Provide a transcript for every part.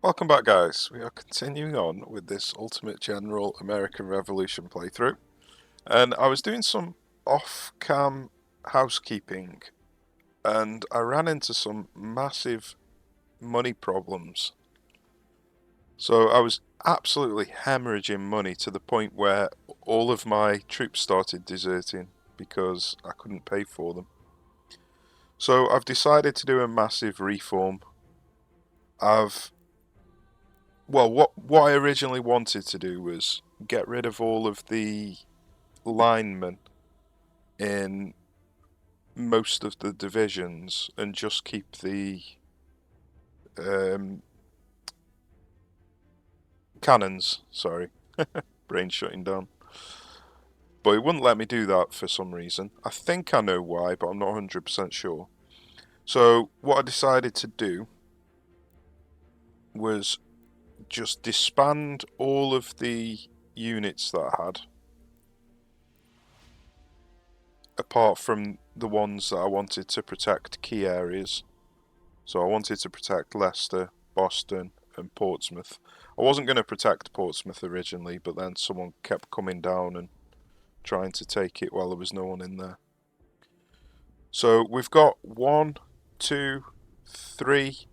Welcome back, guys. We are continuing on with this Ultimate General American Revolution playthrough, and I was doing some off-cam housekeeping, and I ran into some massive money problems. So I was absolutely hemorrhaging money to the point where all of my troops started deserting because I couldn't pay for them. So I've decided to do a massive reform. What I originally wanted to do was get rid of all of the linemen in most of the divisions and just keep the um, cannons. Sorry, brain shutting down. But it wouldn't let me do that for some reason. I think I know why, but I'm not 100% sure. So what I decided to do was just disband all of the units that I had, apart from the ones that I wanted to protect key areas. So I wanted to protect Leicester, Boston, and Portsmouth. I wasn't going to protect Portsmouth originally, but then someone kept coming down and trying to take it while there was no one in there. So we've got 1, 2, 3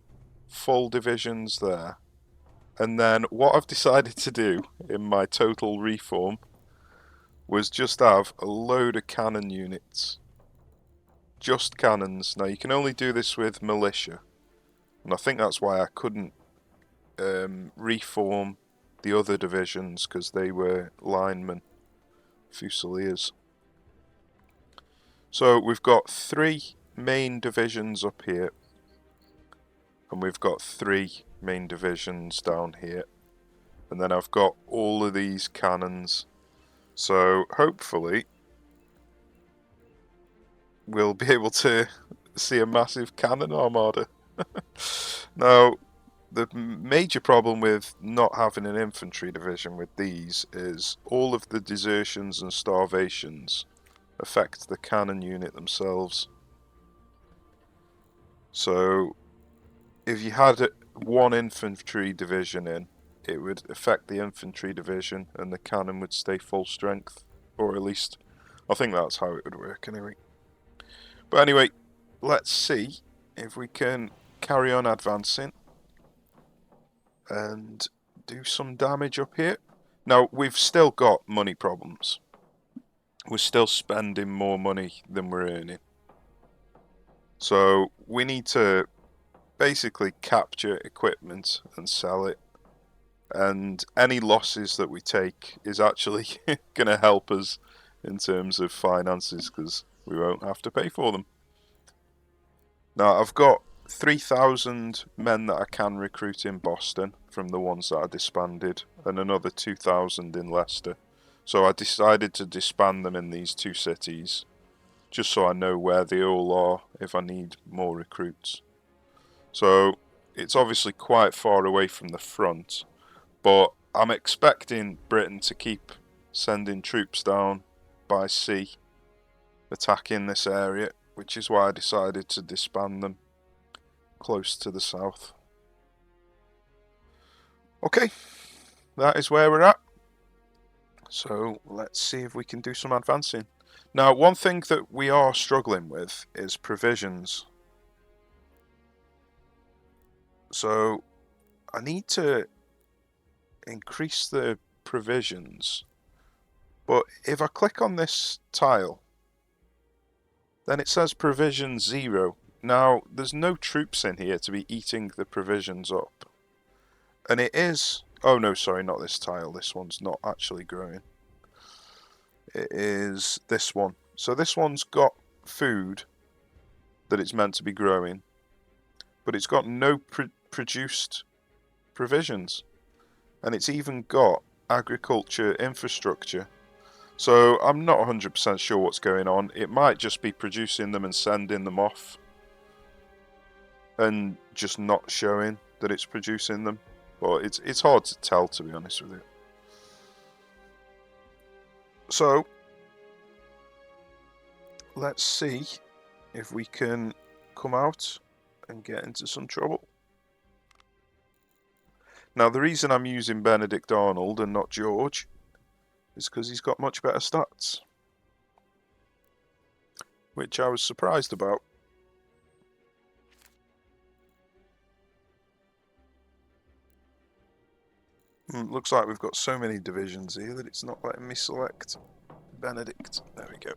full divisions there. And then what I've decided to do in my total reform was just have a load of cannon units. Just cannons. Now you can only do this with militia. And I think that's why I couldn't reform the other divisions, because they were linemen, fusiliers. So we've got 3 main divisions up here, and we've got 3 main divisions down here, and then I've got all of these cannons. So hopefully we'll be able to see a massive cannon armada. Now, the major problem with not having an infantry division with these is all of the desertions and starvations affect the cannon unit themselves. So if you had one infantry division in, it would affect the infantry division and the cannon would stay full strength, or at least I think that's how it would work anyway. But anyway, let's see if we can carry on advancing and do some damage up here. Now, we've still got money problems. We're still spending more money than we're earning. So we need to basically capture equipment and sell it. And any losses that we take is actually going to help us in terms of finances, because we won't have to pay for them. Now, I've got 3,000 men that I can recruit in Boston from the ones that I disbanded, and another 2,000 in Leicester. So I decided to disband them in these 2 cities, just so I know where they all are if I need more recruits. So it's obviously quite far away from the front, but I'm expecting Britain to keep sending troops down by sea, attacking this area, which is why I decided to disband them close to the south. Okay, that is where we're at. So let's see if we can do some advancing. Now, one thing that we are struggling with is provisions. So I need to increase the provisions, but if I click on this tile, then it says provision 0. Now, there's no troops in here to be eating the provisions up. And it is... Oh no, sorry, not this tile. This one's not actually growing. It is this one. So this one's got food that it's meant to be growing, but it's got no produced provisions. And it's even got agriculture infrastructure. So I'm not 100% sure what's going on. It might just be producing them and sending them off, and just not showing that it's producing them. But it's hard to tell, to be honest with you. So let's see if we can come out and get into some trouble. Now, the reason I'm using Benedict Arnold and not George is because he's got much better stats, which I was surprised about. Looks like we've got so many divisions here that it's not letting me select Benedict. There we go.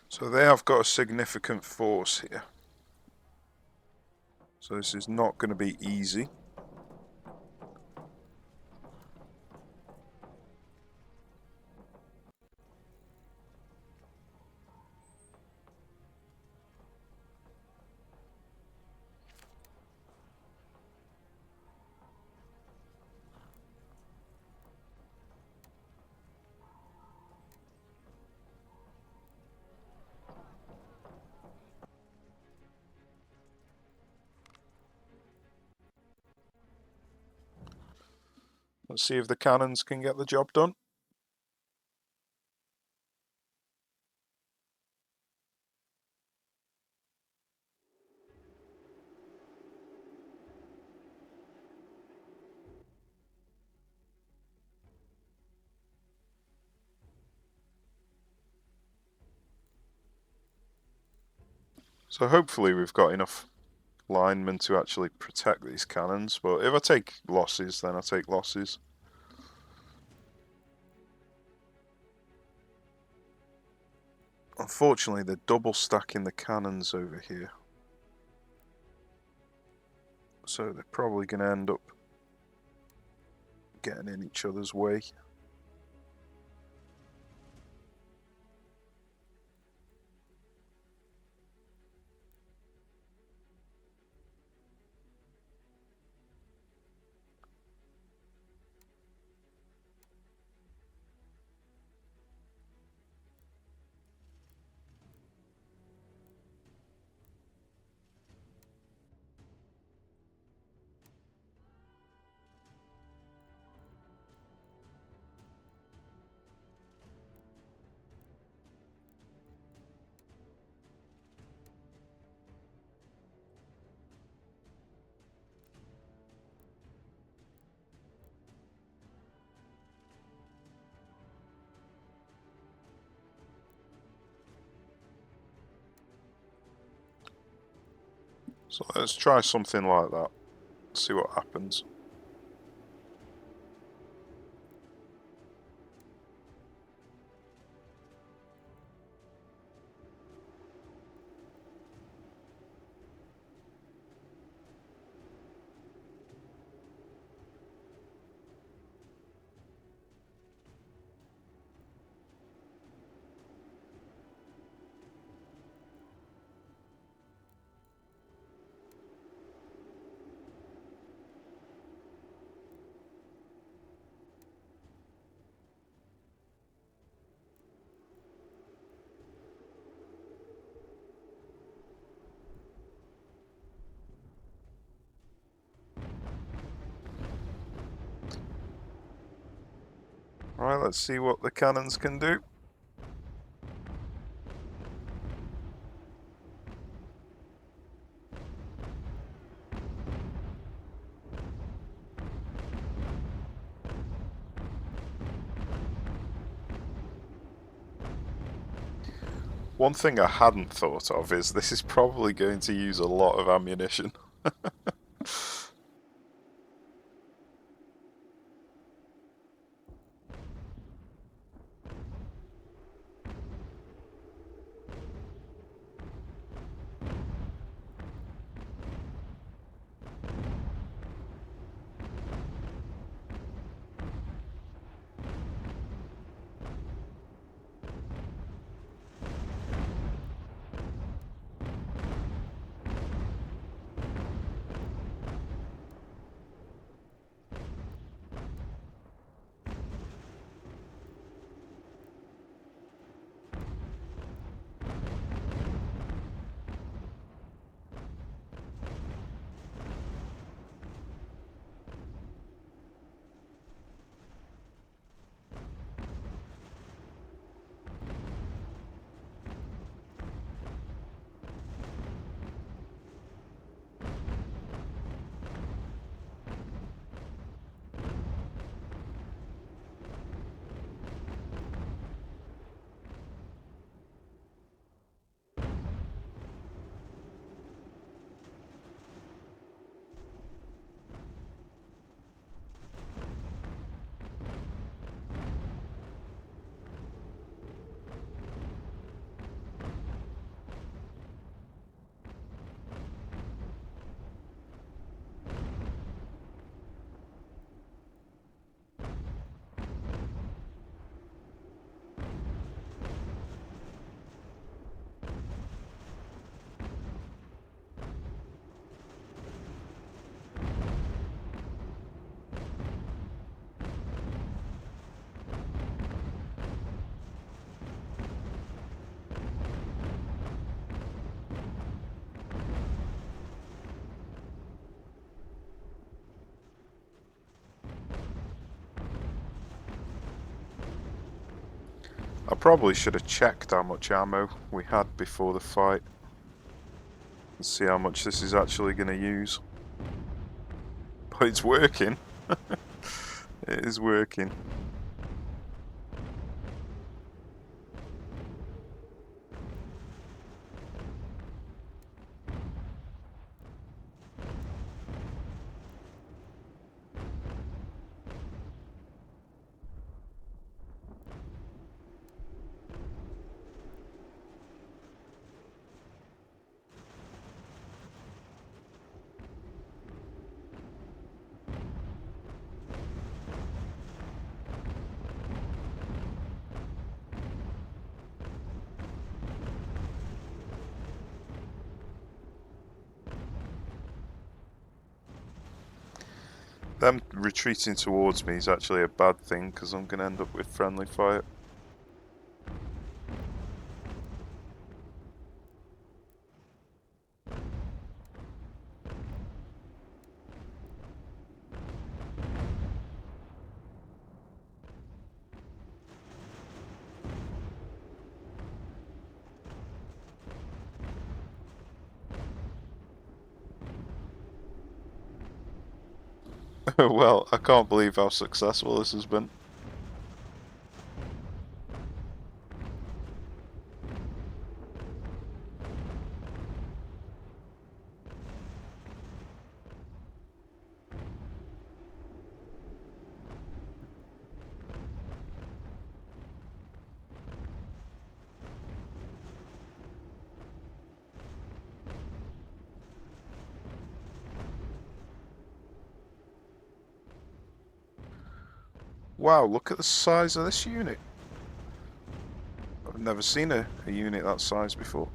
So they have got a significant force here. So this is not going to be easy. Let's see if the cannons can get the job done. So hopefully we've got enough linemen to actually protect these cannons, but if I take losses, then I take losses. Unfortunately, they're double stacking the cannons over here. So they're probably going to end up getting in each other's way. So let's try something like that. See what happens. Right, let's see what the cannons can do. One thing I hadn't thought of is this is probably going to use a lot of ammunition. probably should have checked how much ammo we had before the fight. And see how much this is actually going to use. But it's working. It is working. Them retreating towards me is actually a bad thing because I'm going to end up with friendly fire. Well, I can't believe how successful this has been. Wow, look at the size of this unit. I've never seen a unit that size before.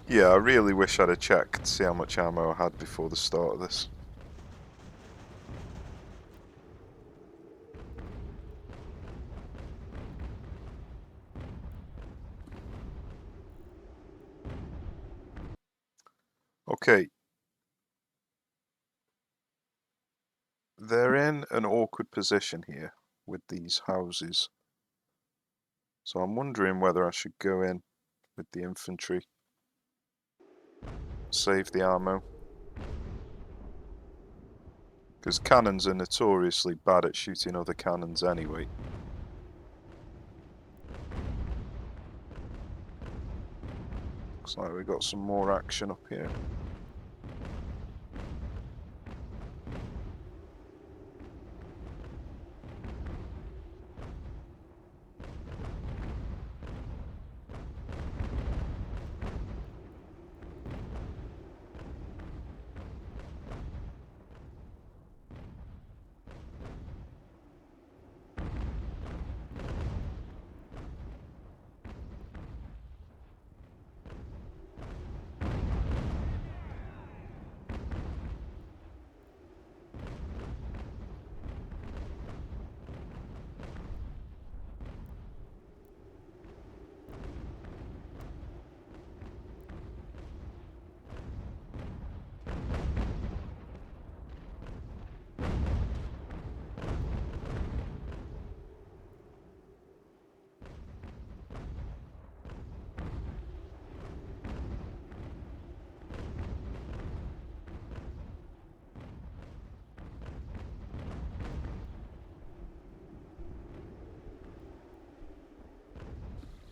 Yeah, I really wish I'd have checked to see how much ammo I had before the start of this. Okay. They're in an awkward position here with these houses. So I'm wondering whether I should go in with the infantry. Save the ammo. Because cannons are notoriously bad at shooting other cannons anyway. Looks like we've got some more action up here.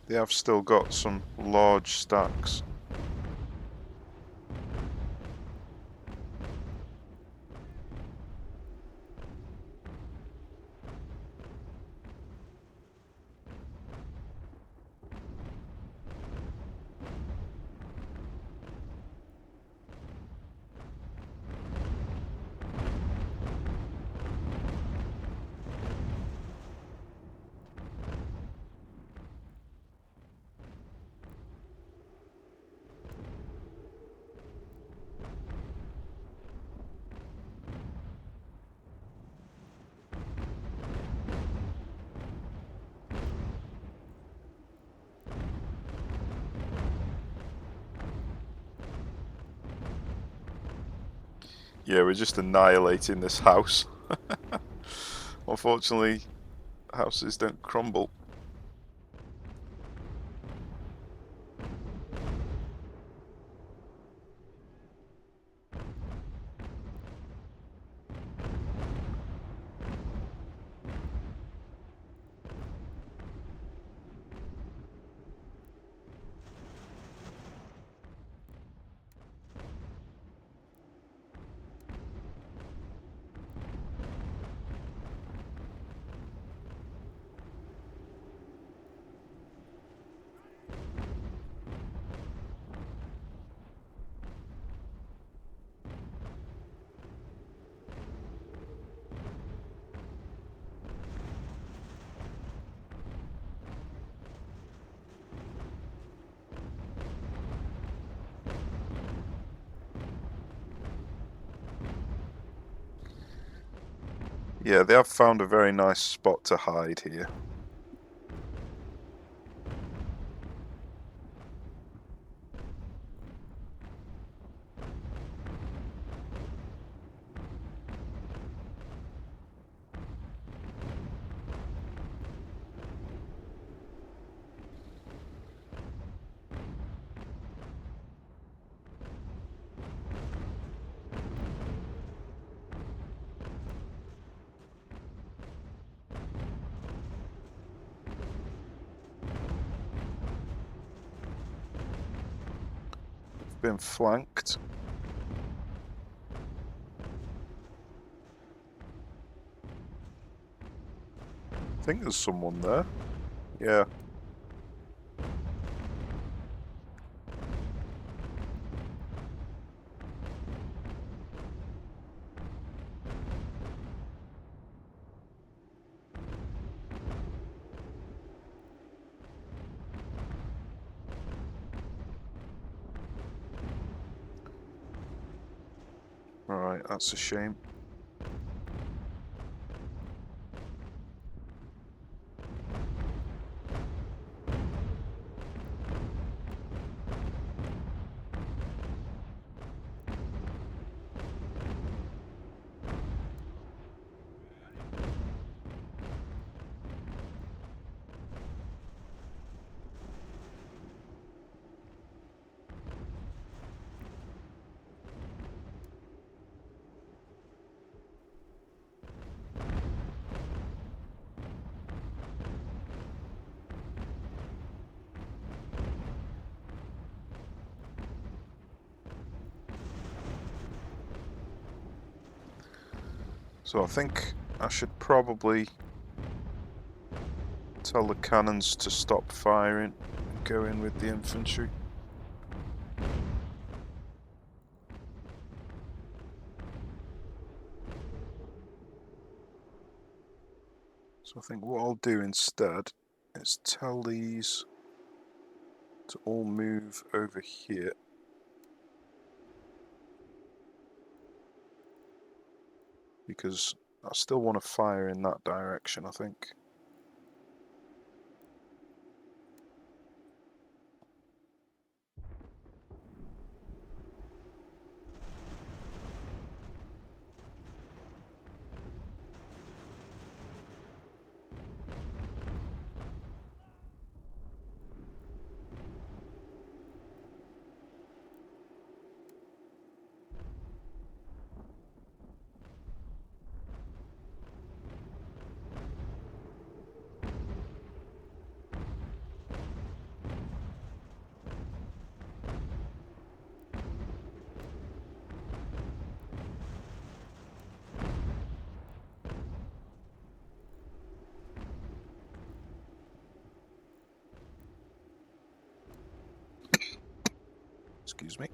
They have still got some large stacks. Yeah, we're just annihilating this house. Unfortunately, houses don't crumble. Yeah, they have found a very nice spot to hide here. Been flanked. I think there's someone there. Yeah. Alright, that's a shame. So I think I should probably tell the cannons to stop firing and go in with the infantry. So I think what I'll do instead is tell these to all move over here. Because I still want to fire in that direction, I think. Excuse me.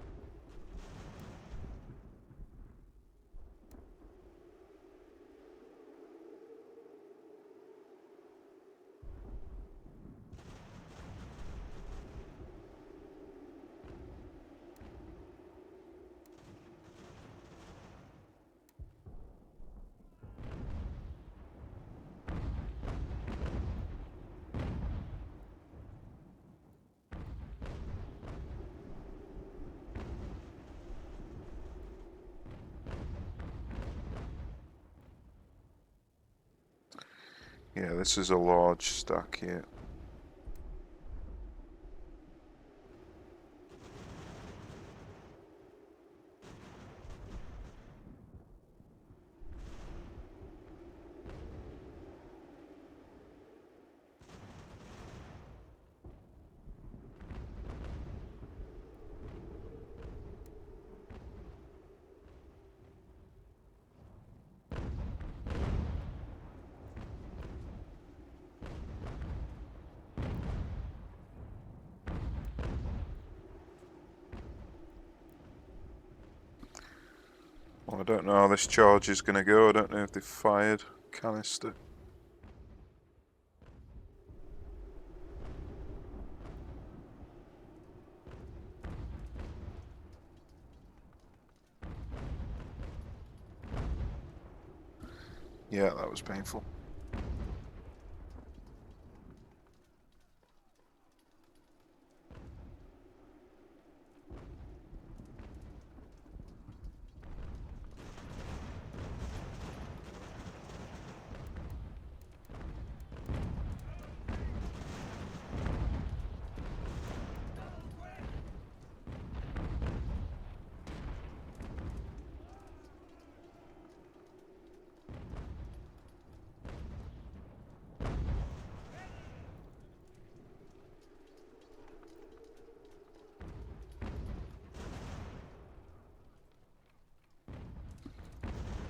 Yeah, this is a large stack here. Well, I don't know how this charge is going to go. I don't know if they've fired canister. Yeah, that was painful.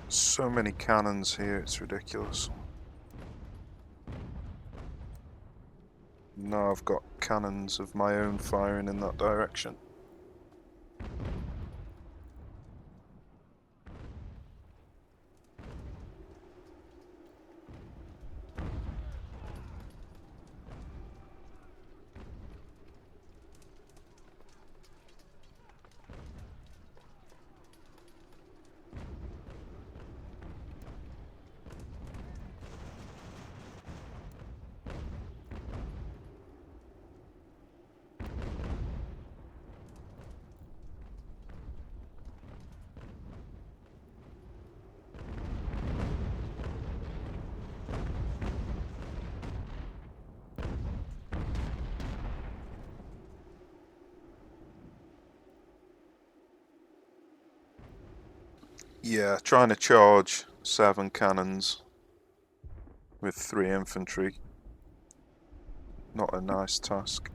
So many cannons here, it's ridiculous. Now I've got cannons of my own firing in that direction. Yeah, trying to charge 7 cannons with 3 infantry. Not a nice task.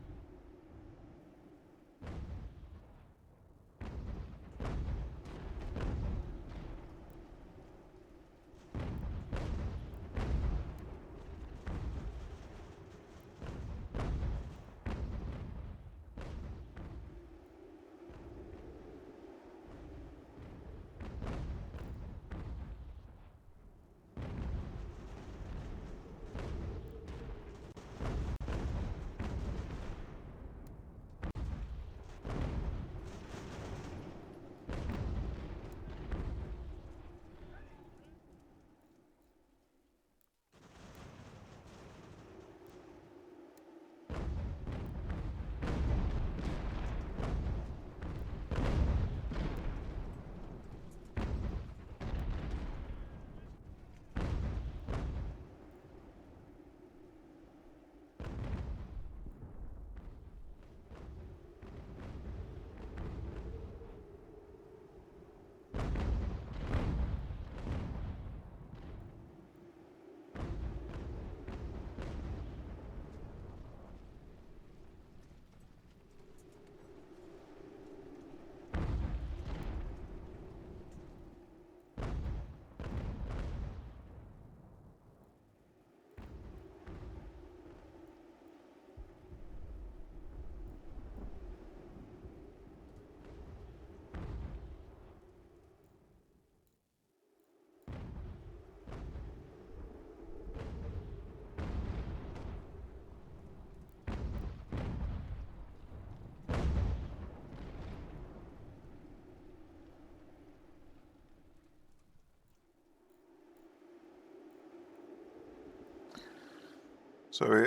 So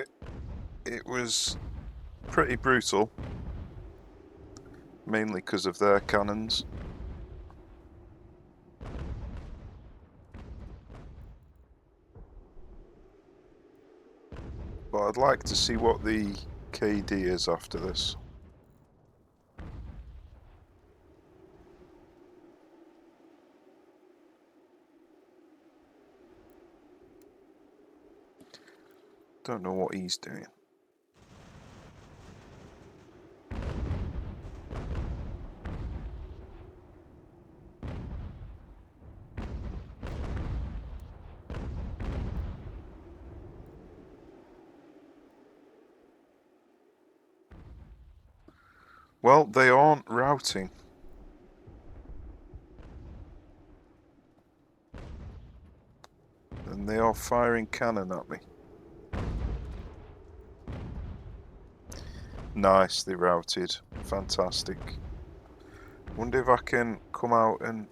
it was pretty brutal, mainly because of their cannons. But I'd like to see what the KD is after this. Don't know what he's doing. Well, they aren't routing. And they are firing cannon at me. Nice, they routed. Fantastic. Wonder if I can come out and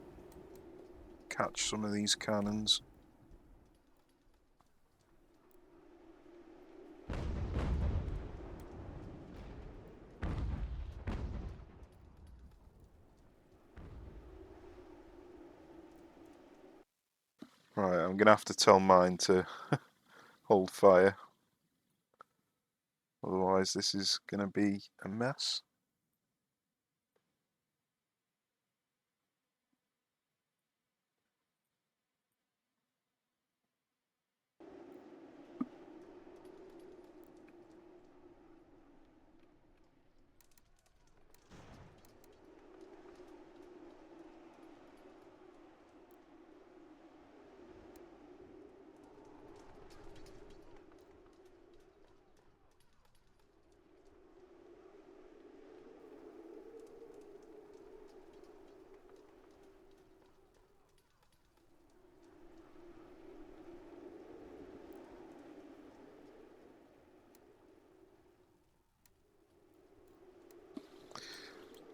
catch some of these cannons. Right, I'm going to have to tell mine to hold fire. Otherwise this is going to be a mess.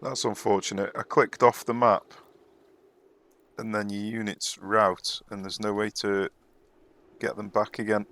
That's unfortunate. I clicked off the map and then your units route and there's no way to get them back again.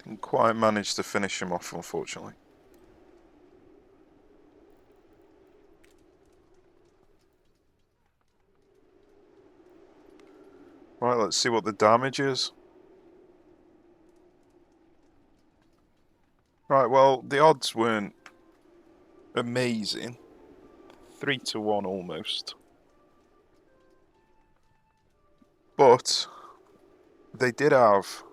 Didn't quite manage to finish him off, unfortunately. Right, let's see what the damage is. Right, well, the odds weren't amazing. 3-1 almost. But they did have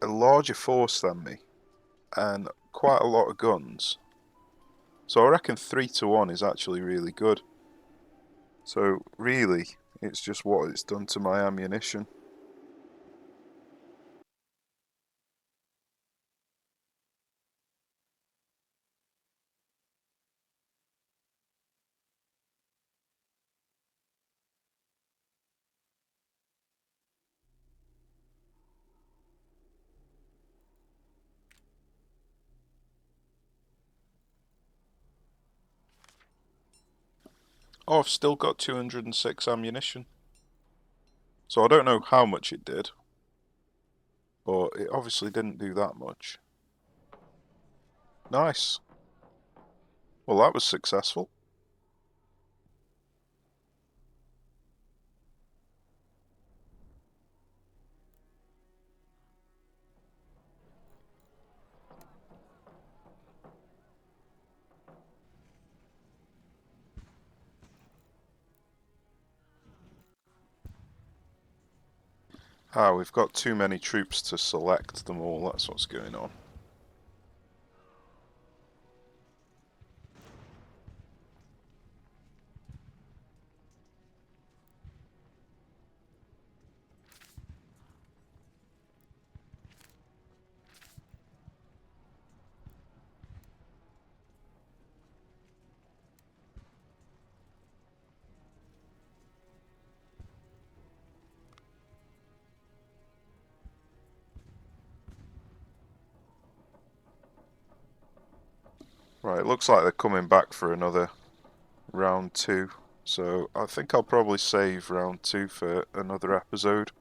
a larger force than me and quite a lot of guns. So I reckon 3-1 is actually really good. So really, it's just what it's done to my ammunition. Oh, I've still got 206 ammunition. So I don't know how much it did, but it obviously didn't do that much. Nice. Well, that was successful. Ah, we've got too many troops to select them all, that's what's going on. Right, looks like they're coming back for another round 2. So I think I'll probably save round 2 for another episode.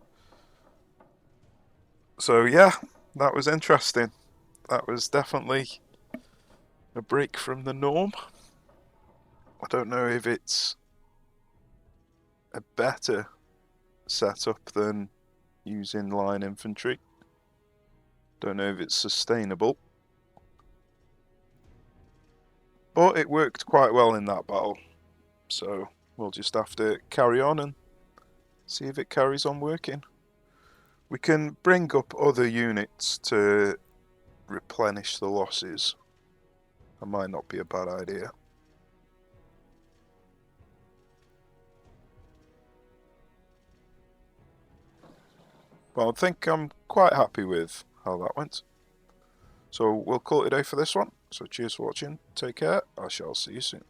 So yeah, that was interesting. That was definitely a break from the norm. I don't know if it's a better setup than using line infantry. Don't know if it's sustainable. But it worked quite well in that battle. So we'll just have to carry on and see if it carries on working. We can bring up other units to replenish the losses. That might not be a bad idea. Well, I think I'm quite happy with how that went. So we'll call it a day for this one. So cheers for watching, take care, I shall see you soon.